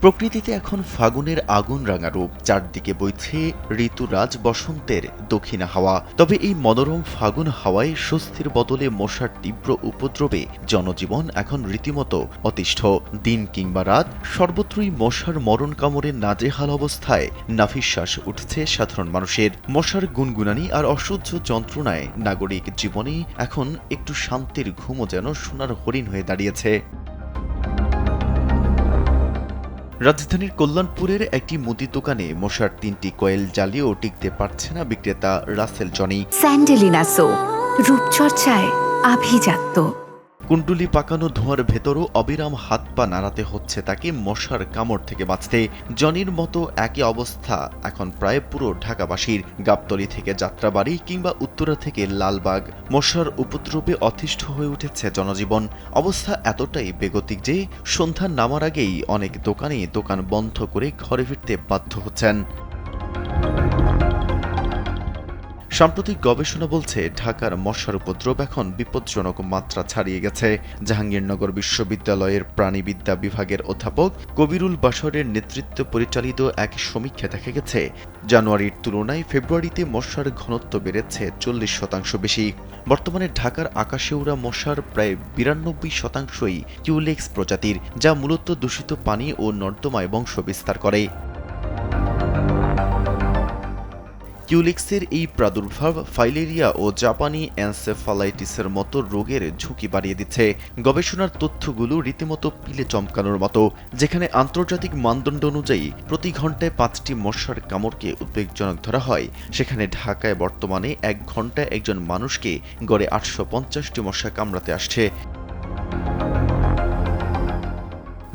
প্রকৃতিতে এখন ফাগুনের আগুন রাঙা রূপ, চারদিকে বইছে ঋতুরাজ বসন্তের দক্ষিণা হাওয়া। তবে এই মনোরম ফাগুন হাওয়ায় স্বস্তির বদলে মশার তীব্র উপদ্রবে জনজীবন এখন রীতিমতো অতিষ্ঠ। দিন কিংবা রাত সর্বত্রই মশার মরণ কামড়ে নাজেহাল অবস্থায় নাভিশ্বাস উঠছে সাধারণ মানুষের। মশার গুনগুনানি আর অসহ্য যন্ত্রণায় নাগরিক জীবনে এখন একটু শান্তির ঘুমও যেন সোনার হরিণ হয়ে দাঁড়িয়েছে। রাজধানীর কল্যাণপুরের একটি মুদি দোকানে মশার ৩টি কয়েল জ্বালিয়েও টিকতে পারছে না বিক্রেতা রাসেল জনি। স্যান্ডেলিনা সো, রূপচর্চায় আভিজাত্য। কুণ্ডুলি পাকানো ধোঁয়ার ভেতরও অবিরাম হাত পা নাড়াতে হচ্ছে তাকে মশার কামড় থেকে বাঁচতে। জনির মতো একই অবস্থা এখন প্রায় পুরো ঢাকাবাসীর। গাবতলী থেকে যাত্রাবাড়ি কিংবা উত্তরা থেকে লালবাগ, মশার উপদ্রবে অতিষ্ঠ হয়ে উঠেছে জনজীবন। অবস্থা এতটাই বেগতিক যে সন্ধ্যা নামার আগেই অনেক দোকান বন্ধ করে ঘরে ফিরতে বাধ্য হচ্ছেন। সাম্প্রতিক গবেষণা বলছে ঢাকার মশার উপদ্রব এখন বিপজ্জনক মাত্রা ছাড়িয়ে গেছে। জাহাঙ্গীরনগর বিশ্ববিদ্যালয়ের প্রাণীবিদ্যা বিভাগের অধ্যাপক কবিরুল বাশরের নেতৃত্বে পরিচালিত এক সমীক্ষায় দেখা গেছে জানুয়ারির তুলনায় ফেব্রুয়ারিতে মশার ঘনত্ব বেড়েছে 40% বেশি। বর্তমানে ঢাকার আকাশে উড়া মশার প্রায় 92%ই কিউলেক্স প্রজাতির, যা মূলত দূষিত পানি ও নর্দমায় বংশ বিস্তার করে। কিউলেক্সের এই প্রাদুর্ভাব ফাইলেরিয়া ও জাপানি এনসেফালাইটিসের মতো রোগের ঝুঁকি বাড়িয়ে দিচ্ছে। গবেষণার তথ্যগুলো রীতিমতো পিলে চমকানোর মতো, যেখানে আন্তর্জাতিক মানদণ্ড অনুযায়ী প্রতি ঘন্টায় 5টি মশার কামড়কে উদ্বেগজনক ধরা হয়, সেখানে ঢাকায় বর্তমানে 1 ঘন্টায় একজন মানুষকে গড়ে 850টি মশা কামড়াতে আসছে।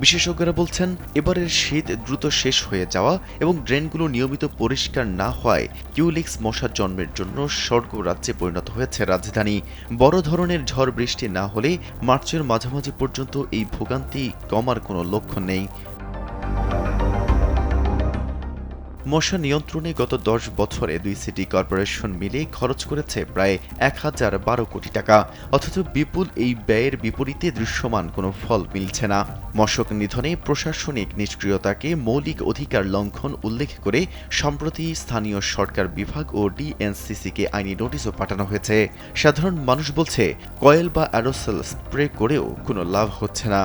বিশেষজ্ঞরা বলছেন, এবারের শীত দ্রুত শেষ হয়ে যাওয়া এবং ড্রেনগুলো নিয়মিত পরিষ্কার না হওয়ায় কিউলেক্স মশার জন্মের জন্য স্বর্গরাজ্যে পরিণত হয়েছে রাজধানী। বড় ধরনের ঝড় বৃষ্টি না হলে মার্চের মাঝামাঝি পর্যন্ত এই ভোগান্তি কমার কোনো লক্ষণ নেই। মশা নিয়ন্ত্রণে গত 10 বছরে 2 সিটি কর্পোরেশন মিলে খরচ করেছে প্রায় 1012 কোটি টাকা, অথচ বিপুল এই ব্যয়ের বিপরীতে দৃশ্যমান কোনো ফল মিলছে না। মশক নিধনে প্রশাসনিক নিষ্ক্রিয়তাকে মৌলিক অধিকার লঙ্ঘন উল্লেখ করে সম্প্রতি স্থানীয় সরকার বিভাগ ও ডিএনসিসিকে আইনি নোটিশও পাঠানো হয়েছে। সাধারণ মানুষ বলছে, কয়েল বা অ্যারোসল স্প্রে করেও কোনো লাভ হচ্ছে না।